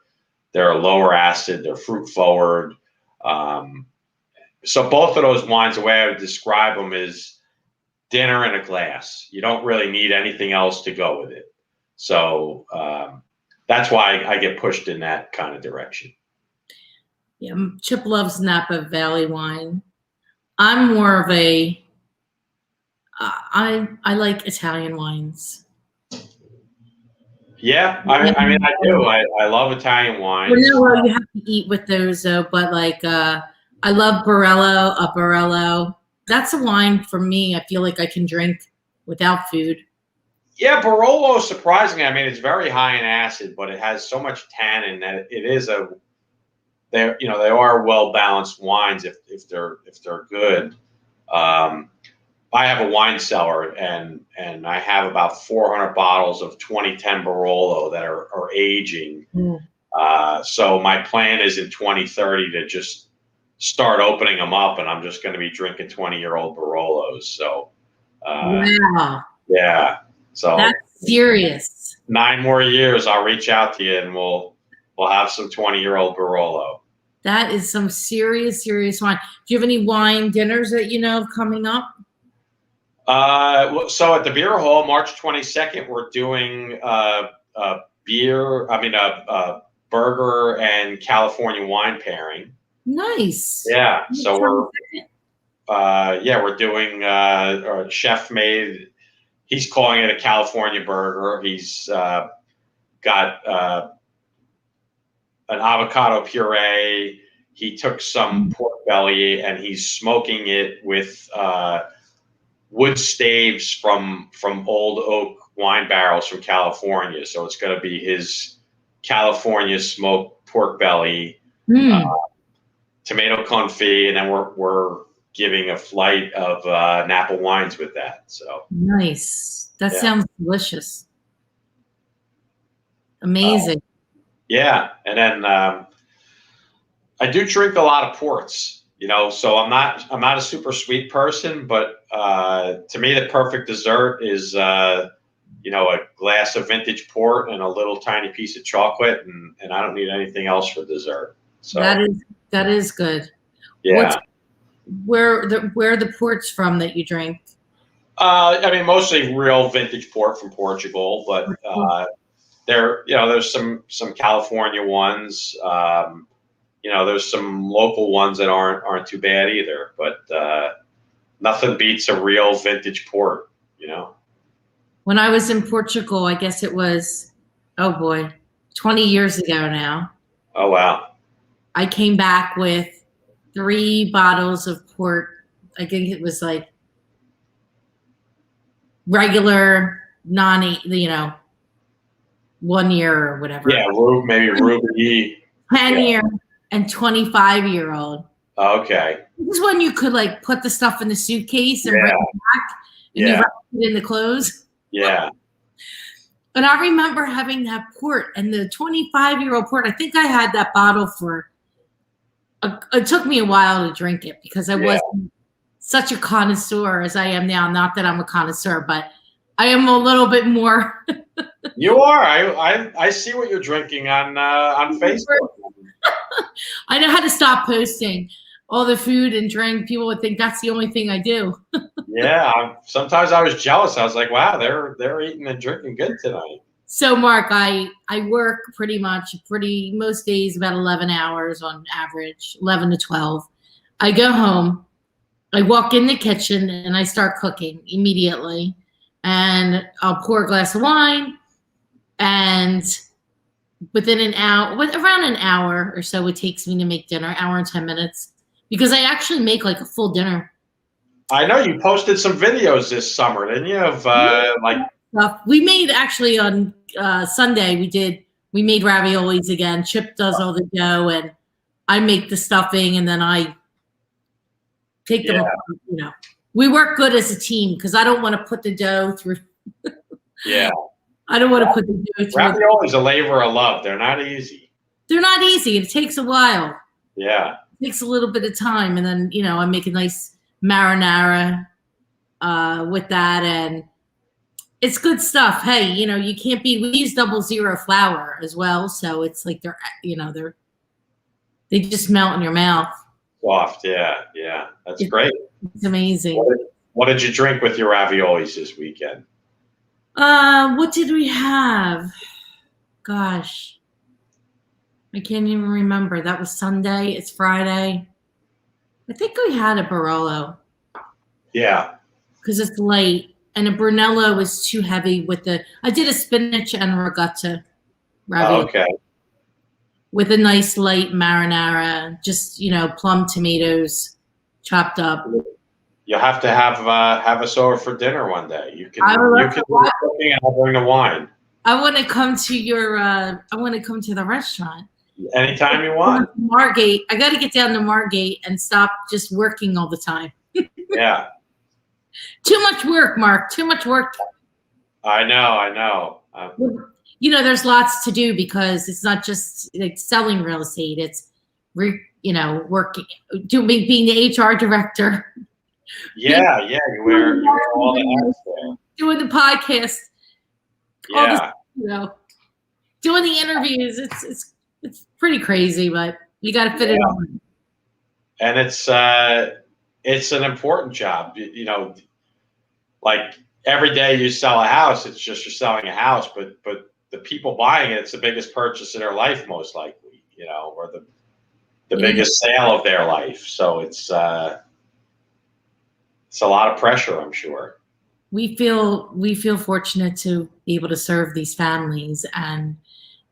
lower acid, they're fruit forward. So both of those wines, the way I would describe them is dinner in a glass. You don't really need anything else to go with it. So that's why I get pushed in that kind of direction. Yeah, Chip loves Napa Valley wine. I'm more of a I like Italian wines. Yeah, I mean, I do. I love Italian wines. Well, you have to eat with those, though. But like, I love Barolo. A Barolo. That's a wine for me. I feel like I can drink without food. Yeah, Barolo is surprising. I mean, it's very high in acid, but it has so much tannin that it is they are well balanced wines if they're good. I have a wine cellar, and I have about 400 bottles of 2010 Barolo that are aging. So my plan is in 2030 to just start opening them up, and I'm just going to be drinking 20-year-old Barolos. So wow, yeah, so that's serious. 9 more years, I'll reach out to you, and we'll have some 20-year-old Barolo. That is some serious wine. Do you have any wine dinners that you know of coming up? So at the beer hall, March 22nd, we're doing a burger and California wine pairing. Nice. Yeah. So we're doing a chef made. He's calling it a California burger. He's got an avocado puree. He took some pork belly and he's smoking it with wood staves from old oak wine barrels from California. So it's going to be his California smoked pork belly, tomato confit, and then we're giving a flight of Napa wines with that. So nice. That sounds delicious. Amazing. Yeah, and then I do drink a lot of ports, so I'm not a super sweet person, but to me the perfect dessert is a glass of vintage port and a little tiny piece of chocolate, and I don't need anything else for dessert. So that is good. Yeah. Where are the ports from that you drink? I mean, mostly real vintage port from Portugal, but there's some California ones. There's some local ones that aren't too bad either, but nothing beats a real vintage port. When I was in Portugal, I guess it was, 20 years ago now. Oh wow! I came back with 3 bottles of port. I think it was like regular, 1 year or whatever. Yeah, maybe Ruby. 10-year and 25-year-old. Okay. This is when you could like put the stuff in the suitcase and bring it back, and you wrap it in the clothes. Yeah. But I remember having that port, and the 25-year-old port. I think I had that bottle for. It took me a while to drink it because I wasn't such a connoisseur as I am now. Not that I'm a connoisseur, but I am a little bit more. You are. I see what you're drinking on Facebook. I know how to stop posting all the food and drink. People would think that's the only thing I do. Yeah. Sometimes I was jealous. I was like, wow, they're eating and drinking good tonight. So Mark, I work pretty much most days about 11 hours on average, 11 to 12. I go home, I walk in the kitchen and I start cooking immediately, and I'll pour a glass of wine, and within around an hour or so it takes me to make dinner, hour and 10 minutes, because I actually make like a full dinner. I know you posted some videos this summer, didn't you? Of we made actually on Sunday. We made raviolis again. Chip does all the dough, and I make the stuffing, and then I take them apart. We work good as a team because I don't want to put the dough through. Yeah. I don't want to put the dough through. Ravioli is a labor of love. They're not easy. They're not easy. It takes a while. Yeah. It takes a little bit of time, and then I make a nice marinara with that, and it's good stuff. Hey, you can't we use 00 flour as well, so it's like they just melt in your mouth. Soft, yeah. That's great. It's amazing. What did you drink with your raviolis this weekend? What did we have? Gosh, I can't even remember. That was Sunday. It's Friday. I think we had a Barolo. Yeah. Because it's light. And a Brunello was too heavy I did a spinach and ricotta ravioli. Okay. With a nice light marinara, just, plum tomatoes chopped up. You'll have to have us over for dinner one day. You can do the cooking and I'll bring the wine. I want to come to the restaurant. Anytime you want. Margate. I got to get down to Margate and stop just working all the time. Yeah. Too much work, Mark. Too much work. I know. There's lots to do because it's not just like selling real estate. It's, working, being the HR director. Yeah. You wear all the hats there. Doing the podcast. Yeah. Doing the interviews. It's pretty crazy, but you got to fit it on. And it's an important job. Like every day you sell a house, it's just you're selling a house, but the people buying it, it's the biggest purchase of their life, most likely, or the biggest sale of their life. So it's it's a lot of pressure, I'm sure. We feel fortunate to be able to serve these families and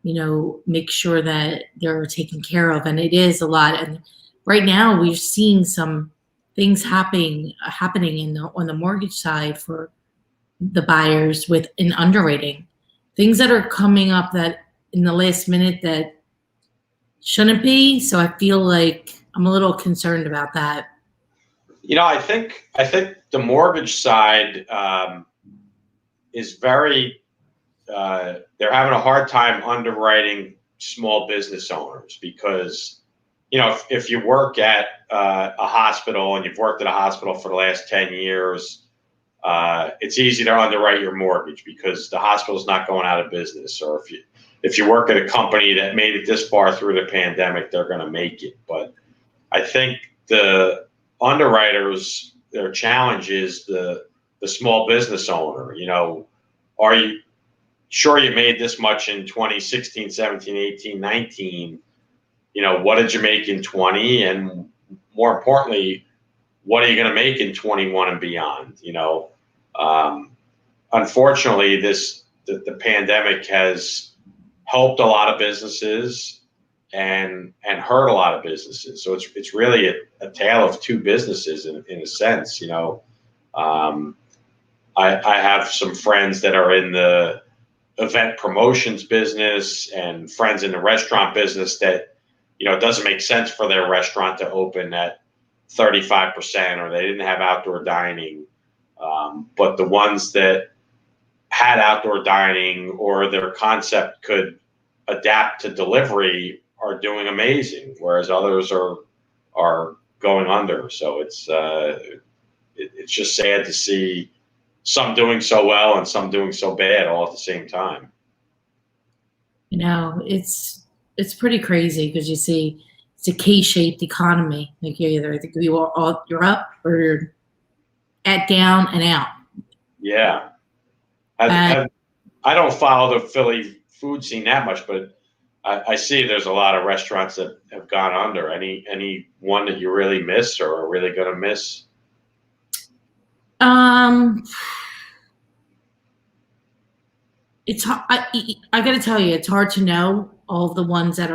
make sure that they're taken care of, and it is a lot. And right now we're seeing some things happening on the mortgage side for the buyers with in underwriting, things that are coming up that in the last minute that shouldn't be. So I feel like I'm a little concerned about that. I think the mortgage side is very. They're having a hard time underwriting small business owners because, if you work at a hospital and you've worked at a hospital for the last 10 years, it's easy to underwrite your mortgage because the hospital's not going out of business. Or if you work at a company that made it this far through the pandemic, they're going to make it. But I think the underwriters, their challenge is the small business owner. Are you sure you made this much in 2016, 17, 18, 19? What did you make in 20? And more importantly, what are you going to make in 21 and beyond? Unfortunately, the pandemic has helped a lot of businesses and hurt a lot of businesses. So it's really a tale of two businesses in a sense. I have some friends that are in the event promotions business and friends in the restaurant business that, it doesn't make sense for their restaurant to open at 35% or they didn't have outdoor dining. But the ones that had outdoor dining or their concept could adapt to delivery are doing amazing, whereas others are going under. So it's just sad to see some doing so well and some doing so bad all at the same time. It's pretty crazy because you see it's a K-shaped economy. Like you're you're up or you're at down and out. Yeah. I don't follow the Philly food scene that much, but I see there's a lot of restaurants that have gone under. Any one that you really miss or are really going to miss? It's I got to tell you, it's hard to know all of the ones that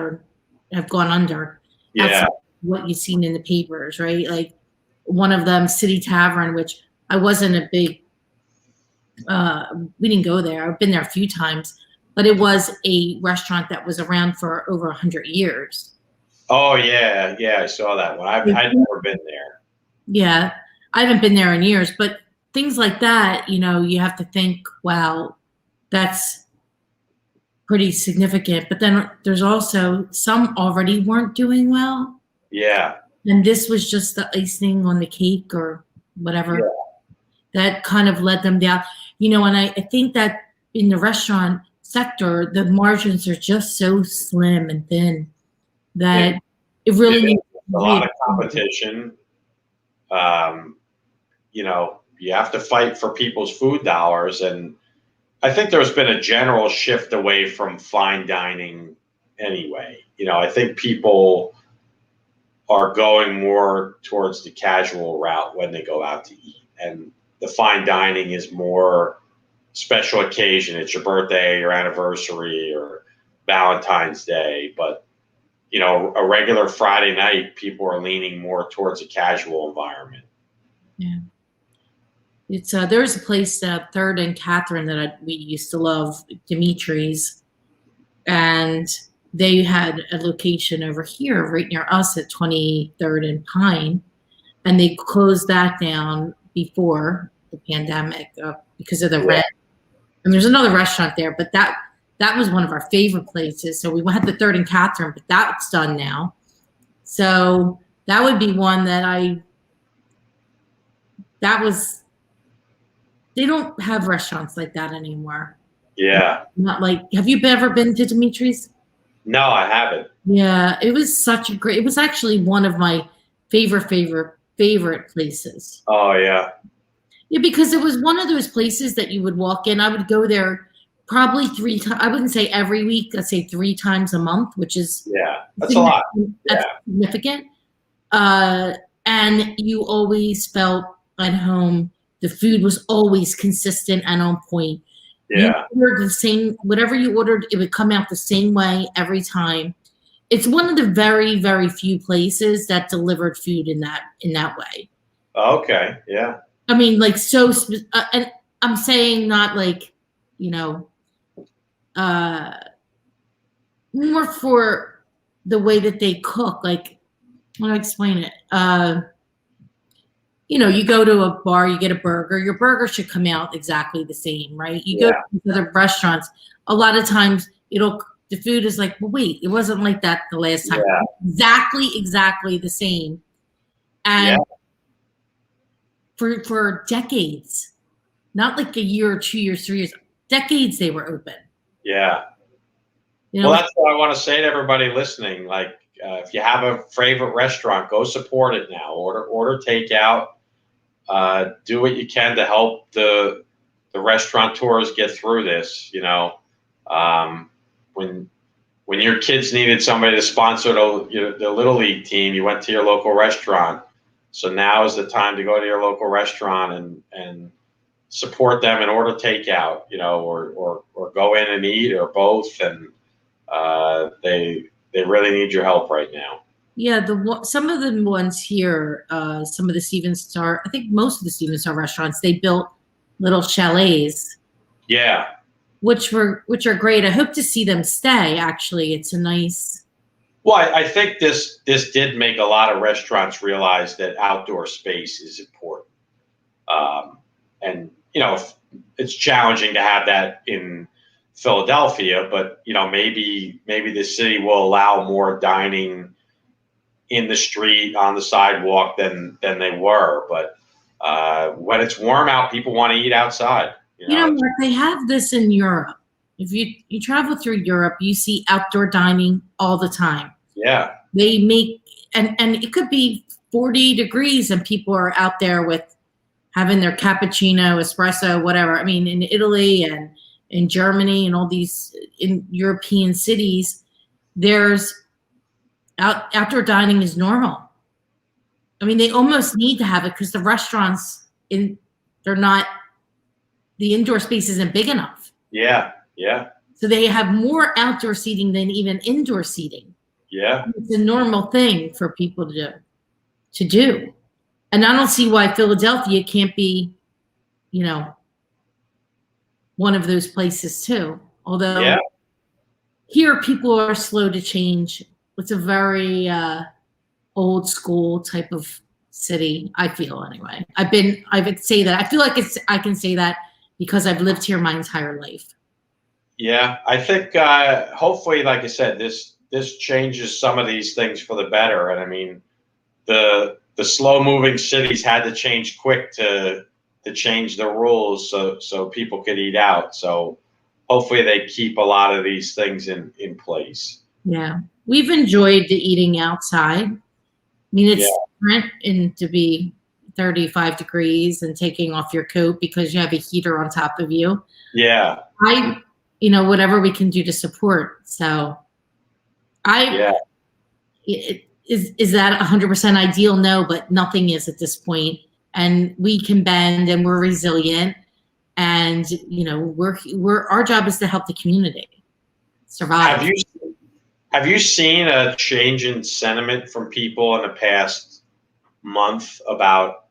have gone under. Yeah. That's what you've seen in the papers, right? Like one of them, City Tavern, which I wasn't a big. We didn't go there. I've been there a few times, but it was a restaurant that was around for over 100 years. Oh yeah, I saw that one. I've never been there. Yeah, I haven't been there in years, but things like that, you have to think, wow, that's pretty significant. But then there's also some already weren't doing well. Yeah. And this was just the icing on the cake or whatever. Yeah. That kind of led them down. And I think that in the restaurant sector, the margins are just so slim and thin that it really needs a lot of competition. You have to fight for people's food dollars. And I think there's been a general shift away from fine dining anyway. I think people are going more towards the casual route when they go out to eat. And the fine dining is more special occasion. It's your birthday, your anniversary, or Valentine's Day. But, a regular Friday night, people are leaning more towards a casual environment. Yeah. It's there's a place, 3rd and Catherine, that we used to love, Dimitri's, and they had a location over here right near us at 23rd and Pine, and they closed that down before the pandemic because of the rent. And there's another restaurant there, but that was one of our favorite places. So we had the 3rd and Catherine, but that's done now. So that would be one that they don't have restaurants like that anymore. Yeah. Not like, have you ever been to Dimitri's? No, I haven't. Yeah, it was it was actually one of my favorite places. Oh yeah. Yeah, because it was one of those places that you would walk in. I would go there probably 3 times. I wouldn't say every week. I'd say 3 times a month, which is that's a lot. That's significant. And you always felt at home. The food was always consistent and on point. You Yeah. ordered the same, whatever you ordered, it would come out the same way every time. It's one of the very, very few places that delivered food in that way. Okay. Yeah. I mean, like and I'm saying not like, you know, uh, more for the way that they cook. Like, how do I explain it? You go to a bar, you get a burger. Your burger should come out exactly the same, right? You go Yeah. to these other restaurants, a lot of times the food is like, well, wait, it wasn't like that the last time. Yeah. Exactly the same. Yeah. And for decades, not like a year or 2 years, 3 years, decades they were open. Yeah. You Well, know, that's what I want to say to everybody listening. Like, if you have a favorite restaurant, go support it now. Order takeout. Do what you can to help the restaurateurs get through this. When your kids needed somebody to sponsor the little league team, you went to your local restaurant. So now is the time to go to your local restaurant and support them and order takeout. Or go in and eat, or both. And they really need your help right now. yeah, some of the ones here, some of the Steven Star, I think most of the Steven Star restaurants, they built little chalets, Yeah. which are great. I hope to see them stay. Actually, it's a nice. Well, I think this did make a lot of restaurants realize that outdoor space is important. And it's challenging to have that in Philadelphia, but maybe the city will allow more dining in the street, on the sidewalk than they were. But when it's warm out, people want to eat outside. Mark, they have this in Europe. If you travel through Europe, you see outdoor dining all the time. Yeah. They make and it could be 40 degrees and people are out there with having their cappuccino, espresso, whatever. I mean, in Italy and in Germany and all these in European cities, there's outdoor dining is normal. I mean, they almost need to have it because the restaurants they're not, the indoor space isn't big enough. Yeah. Yeah. So they have more outdoor seating than even indoor seating. Yeah. It's a normal thing for people to do. And I don't see why Philadelphia can't be, one of those places too. Although here people are slow to change. It's a very old school type of city, I feel anyway. I would say that. I feel like I can say that because I've lived here my entire life. Yeah, I think hopefully, like I said, this changes some of these things for the better. And I mean, the slow moving cities had to change quick to change the rules so people could eat out. So hopefully they keep a lot of these things in place. Yeah, we've enjoyed the eating outside. I mean, it's different to be 35 degrees and taking off your coat because you have a heater on top of you. Yeah. Whatever we can do to support. So is that 100% ideal? No, but nothing is at this point. And we can bend and we're resilient. And, our job is to help the community survive. Have you seen a change in sentiment from people in the past month about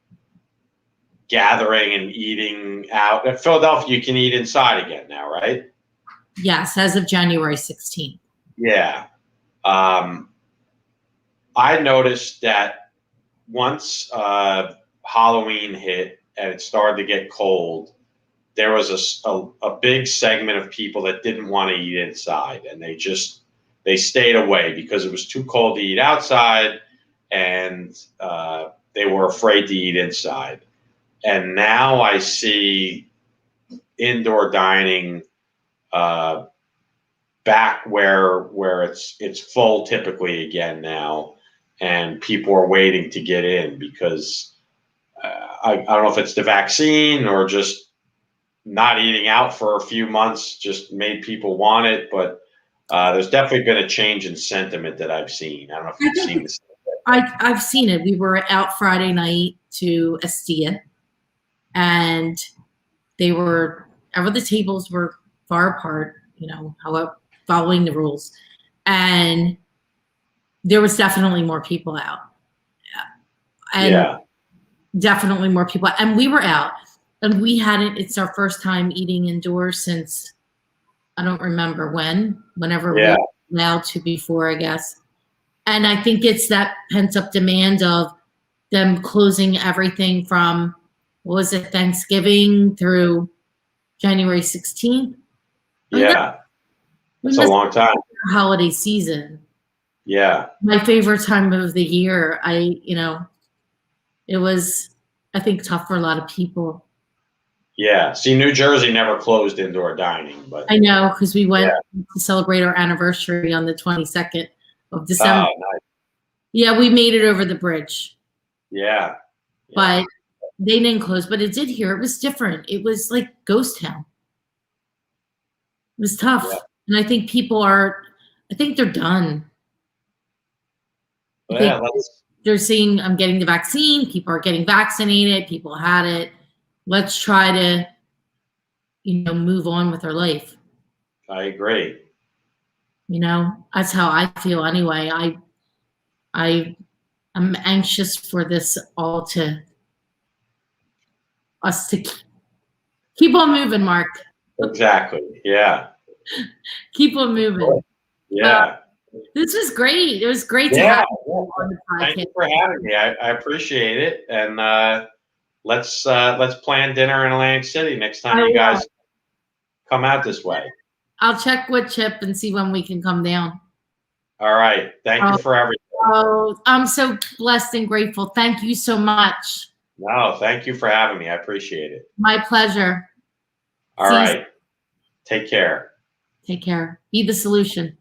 gathering and eating out? At Philadelphia, you can eat inside again now, right? Yes, as of January 16th. Yeah. I noticed that once Halloween hit and it started to get cold, there was a big segment of people that didn't want to eat inside, and they stayed away because it was too cold to eat outside, and they were afraid to eat inside. And now I see indoor dining back where it's full typically again now, and people are waiting to get in because I don't know if it's the vaccine or just not eating out for a few months just made people want it, but there's definitely been a change in sentiment that I've seen. I don't know if you've seen this. I've seen it. We were out Friday night to Estia, and the tables were far apart, however, following the rules, and there was definitely more people out, and Yeah. definitely more people, and we were out, and it's our first time eating indoors since I don't remember whenever we Yeah. were allowed to before, I guess. And I think it's that pent up demand of them closing everything from, what was it, Thanksgiving through January 16th. I mean, Yeah. we That's a missed long time. the holiday season. Yeah. My favorite time of the year. It was, I think, tough for a lot of people. Yeah. See, New Jersey never closed indoor dining, but I know, because we went yeah. to celebrate our anniversary on the 22nd of December. Oh, nice. Yeah, we made it over the bridge, Yeah. Yeah. but they didn't close. But it did here. It was different. It was like ghost town. It was tough. Yeah. And I think I think they're done. I think Yeah. they're seeing I'm getting the vaccine. People are getting vaccinated. People had it. Let's try to, move on with our life. I agree. That's how I feel anyway. I'm anxious for this all us to keep on moving, Mark. Exactly. Yeah. Keep on moving. Yeah. This was great. It was great to Yeah. have you on the Thank podcast. you for having me. I appreciate it. And let's plan dinner in Atlantic City next time you guys come out this way. I'll check with Chip and see when we can come down. All right. Thank you for everything. Oh, I'm so blessed and grateful. Thank you so much. No, thank you for having me. I appreciate it. My pleasure. All right. Take care. Take care. Be the solution.